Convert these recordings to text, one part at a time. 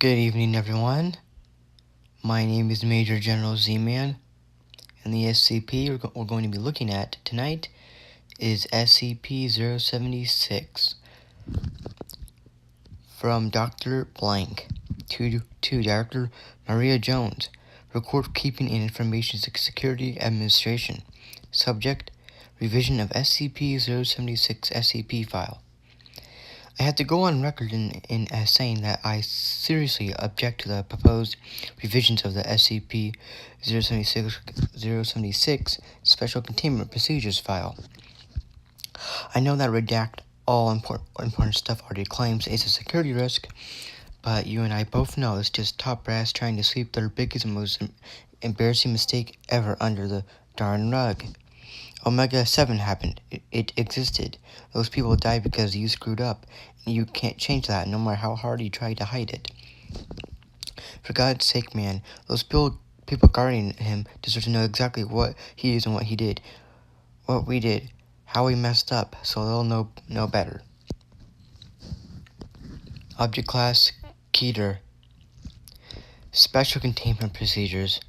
Good evening, everyone. My name is Major General Z-Man, and the SCP we're going to be looking at tonight is SCP-076 from Dr. Blank to Dr. Maria Jones, Record Keeping and Information Security Administration. Subject: Revision of SCP-076 SCP file. I have to go on record in as saying that I seriously object to the proposed revisions of the SCP-076 Special Containment Procedures file. I know that redact all important stuff already claims it's a security risk, but you and I both know it's just top brass trying to sweep their biggest and most embarrassing mistake ever under the darn rug. Omega 7 happened. It existed. Those people died because you screwed up. You can't change that no matter how hard you try to hide it. For God's sake, man, those people guarding him deserve to know exactly what he is and what he did. What we did. How we messed up, so they'll know better. Object Class Keter. Special Containment Procedures.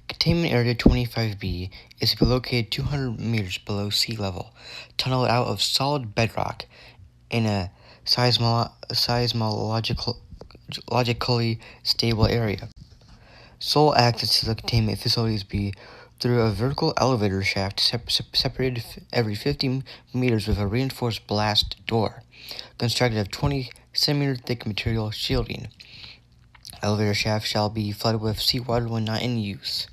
Containment Area 25B is to be located 200 meters below sea level, tunneled out of solid bedrock in a seismologically stable area. Sole access to the containment facilities be through a vertical elevator shaft separated every 50 meters with a reinforced blast door, constructed of 20 centimeter thick material shielding. Elevator shaft shall be flooded with seawater when not in use.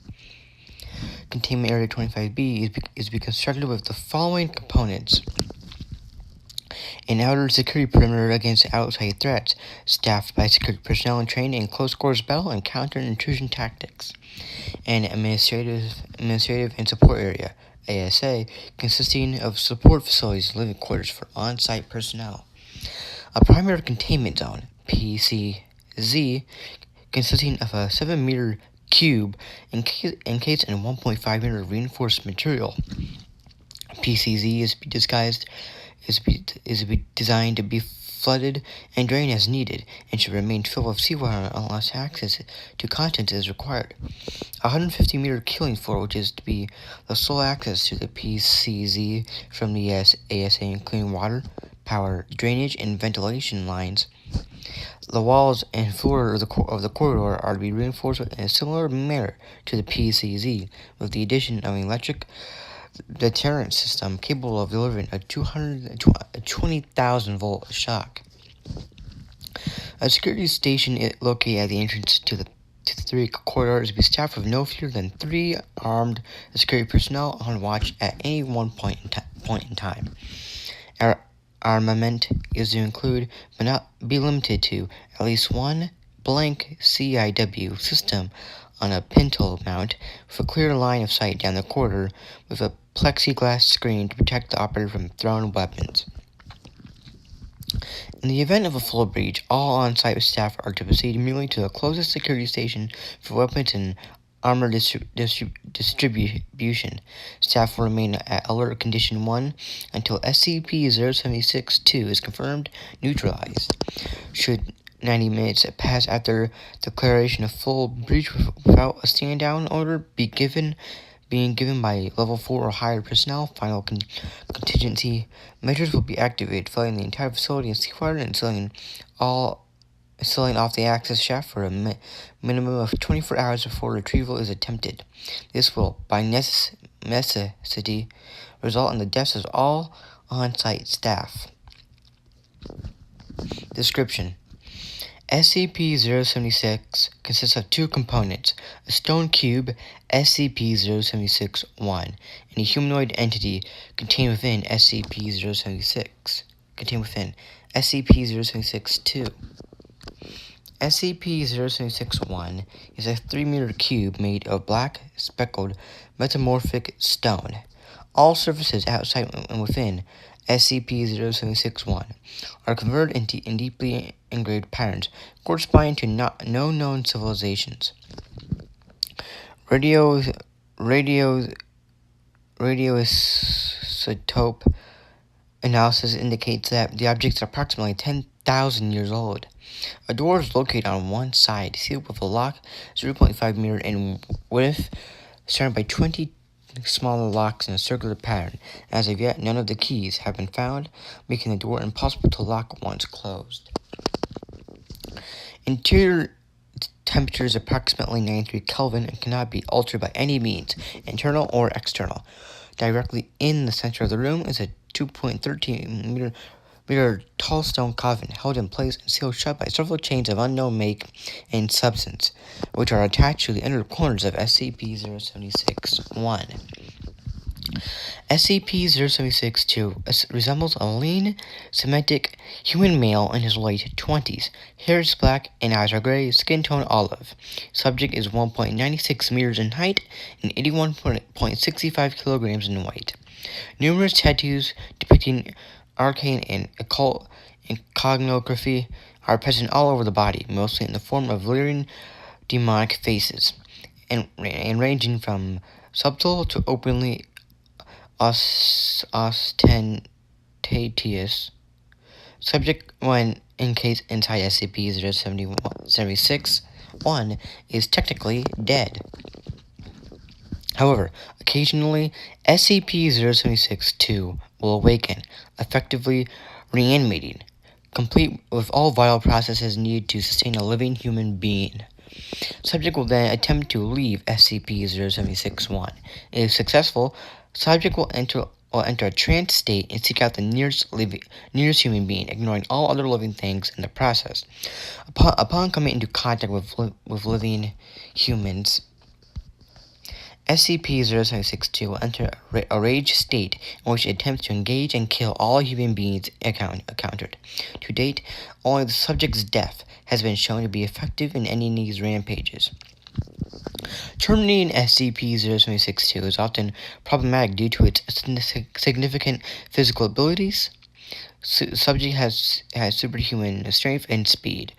Containment Area 25B is to be constructed with the following components: an outer security perimeter against outside threats, staffed by security personnel and trained in close quarters battle and counter-intrusion tactics. An administrative and support area, ASA, consisting of support facilities and living quarters for on-site personnel. A primary containment zone, PCZ, consisting of a 7-meter cube encased in 1.5-meter reinforced material. PCZ is designed to be flooded and drained as needed, and should remain filled with seawater unless access to contents is required. A 150-meter killing floor, which is to be the sole access to the PCZ from the ASA, including water, power, drainage, and ventilation lines. The walls and floor of the corridor are to be reinforced in a similar manner to the PCZ, with the addition of an electric deterrent system capable of delivering a 20,000 volt shock. A security station located at the entrance to the 3 corridors is to be staffed with no fewer than 3 armed security personnel on watch at any one point in time. Our armament is to include, but not be limited to, at least one blank CIW system on a pintle mount with a clear line of sight down the corridor, with a plexiglass screen to protect the operator from thrown weapons. In the event of a floor breach, all on-site staff are to proceed immediately to the closest security station for weapons and armor distribution. Staff will remain at alert condition 1 until SCP-076-2 is confirmed neutralized. Should 90 minutes pass after declaration of full breach without a stand-down order being given by level 4 or higher personnel, final contingency measures will be activated, flooding the entire facility in seawater and sealing off the access shaft for a minimum of 24 hours before retrieval is attempted. This will, by necessity, result in the deaths of all on-site staff. Description: SCP-076 consists of 2 components: a stone cube, SCP-076-1, and a humanoid entity contained within SCP-076. SCP-076-2. SCP-076-1 is a 3-meter cube made of black, speckled, metamorphic stone. All surfaces outside and within SCP-076-1 are converted in deeply engraved patterns corresponding to no known civilizations. Radioisotope analysis indicates that the objects are approximately 10 1,000 years old. A door is located on one side, sealed with a lock 0.5 meter in width, surrounded by 20 smaller locks in a circular pattern. As of yet, none of the keys have been found, making the door impossible to lock once closed. Interior temperature is approximately 93 Kelvin and cannot be altered by any means, internal or external. Directly in the center of the room is a 2.13 meter tall stone coffin held in place and sealed shut by several chains of unknown make and substance, which are attached to the inner corners of SCP-076-1. SCP-076-2 resembles a lean, Semitic human male in his late 20s. Hair is black and eyes are gray, skin tone olive. Subject is 1.96 meters in height and 81.65 kilograms in weight. Numerous tattoos depicting arcane and occult iconography are present all over the body, mostly in the form of leering demonic faces, and ranging from subtle to openly ostentatious. Subject, when encased inside SCP-076-1, is technically dead. However, occasionally, SCP-076-2 will awaken, effectively reanimating, complete with all vital processes needed to sustain a living human being. Subject will then attempt to leave SCP-076-1. If successful, subject will enter a trance state and seek out the nearest human being, ignoring all other living things in the process. Upon coming into contact with living humans, SCP-076-2 will enter a rage state in which it attempts to engage and kill all human beings encountered. To date, only the subject's death has been shown to be effective in ending these rampages. Terminating SCP-076-2 is often problematic due to its significant physical abilities. Subject has superhuman strength and speed,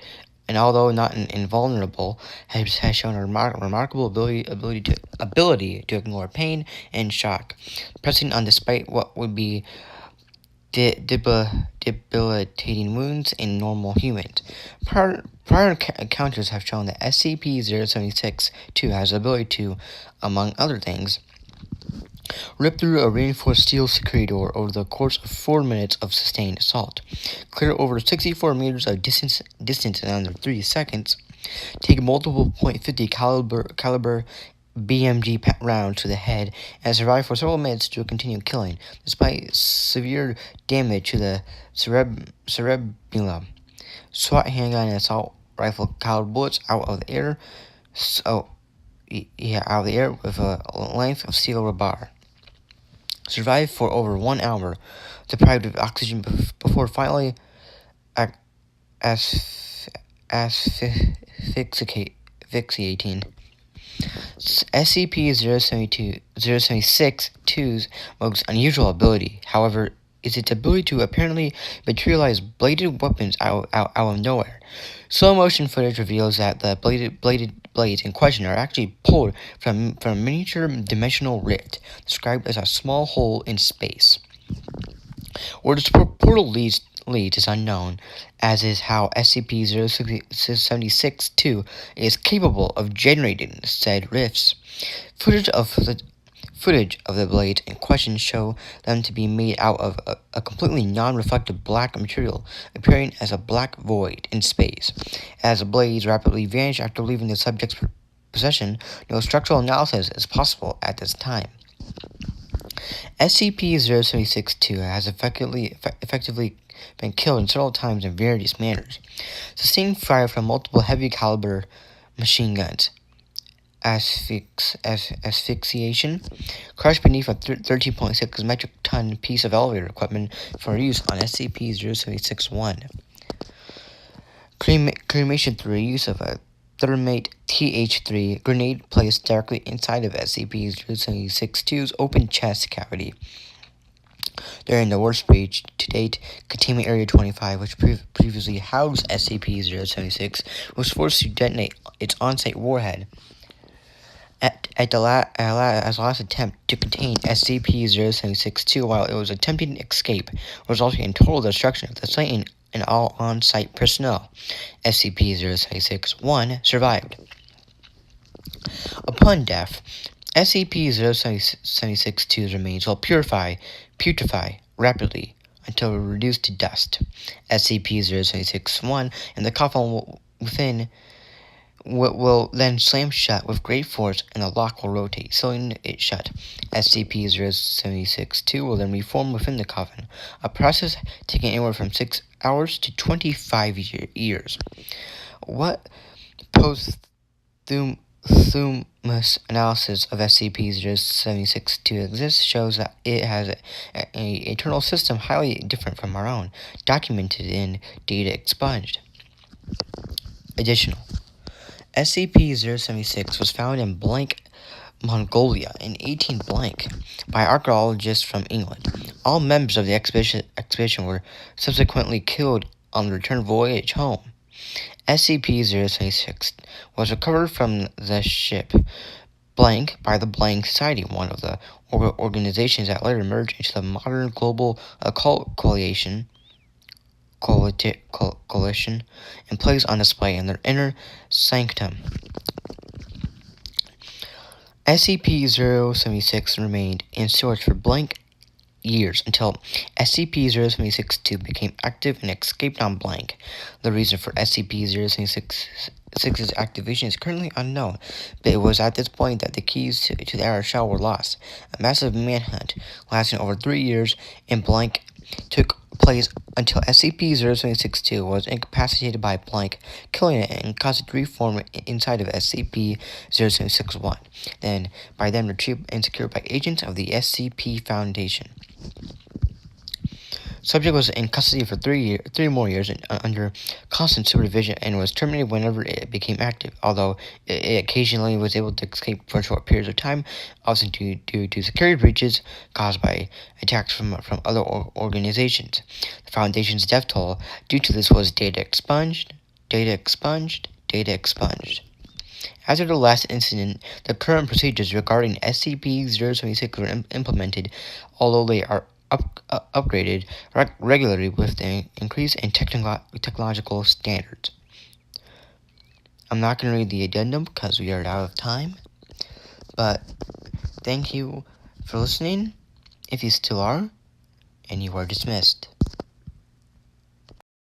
and although not invulnerable, has shown a remarkable ability to ignore pain and shock, pressing on despite what would be debilitating wounds in normal humans. Prior encounters have shown that SCP-076-2 has the ability to, among other things, rip through a reinforced steel security door over the course of 4 minutes of sustained assault, clear over 64 meters of distance in under 3 seconds, take multiple .50 caliber BMG rounds to the head, and survive for several minutes to continue killing, despite severe damage to the cerebellum. SWAT handgun and assault rifle caliber bullets out of the air with a length of steel rebar. Survived for over 1 hour, deprived of oxygen before finally asphyxiating. SCP-076-2's most unusual ability, however, is its ability to apparently materialize bladed weapons out of nowhere. Slow motion footage reveals that the bladed blades in question are actually pulled from a miniature dimensional rift, described as a small hole in space. Where this portal leads is unknown, as is how SCP-076-2 is capable of generating said rifts. Footage of the blades in question show them to be made out of a completely non-reflective black material, appearing as a black void in space. As the blades rapidly vanish after leaving the subject's possession, no structural analysis is possible at this time. SCP-076-2 has effectively been killed several times in various manners. Sustained fire from multiple heavy caliber machine guns. Asphyxiation. Crushed beneath a 13.6 metric ton piece of elevator equipment for use on SCP-076-1. Cremation through use of a thermate TH3 grenade placed directly inside of SCP-076-2's open chest cavity. During the worst breach to date, Containment Area 25, which previously housed SCP-076, was forced to detonate its on-site warhead. As last attempt to contain SCP-076-2 while it was attempting to escape, resulting in total destruction of the site and and all on-site personnel. SCP-076-1 survived. Upon death, SCP-076-2's remains will putrefy rapidly until reduced to dust. SCP-076-1 and the coffin within will then slam shut with great force, and the lock will rotate, sealing it shut. SCP-076-2 will then reform within the coffin, a process taking anywhere from 6 hours to 25 years. What posthumous analysis of SCP-076-2 exists shows that it has an internal system highly different from our own, documented in data expunged. Additional. SCP-076 was found in blank Mongolia in 18 blank by archaeologists from England. All members of the expedition were subsequently killed on the return voyage home. SCP-076 was recovered from the ship blank by the Blank Society, one of the organizations that later merged into the modern global occult coalition, and placed on display in their inner sanctum. SCP-076 remained in storage for blank years until SCP-076-2 became active and escaped on blank. The reason for SCP-076's activation is currently unknown, but it was at this point that the keys to the outer shell were lost. A massive manhunt lasting over 3 years in blank took place until SCP-076-2 was incapacitated by blank, killing it and caused it to reform inside of SCP-076-1, by then retrieved and secured by agents of the SCP Foundation. Subject was in custody for 3 more years under constant supervision and was terminated whenever it became active, although it occasionally was able to escape for short periods of time, also due to security breaches caused by attacks from other organizations. The Foundation's death toll due to this was data expunged. After the last incident, the current procedures regarding SCP-076 were implemented, although they are upgraded regularly with the increase in technological standards. I'm not going to read the addendum because we are out of time, but thank you for listening, if you still are, and you are dismissed.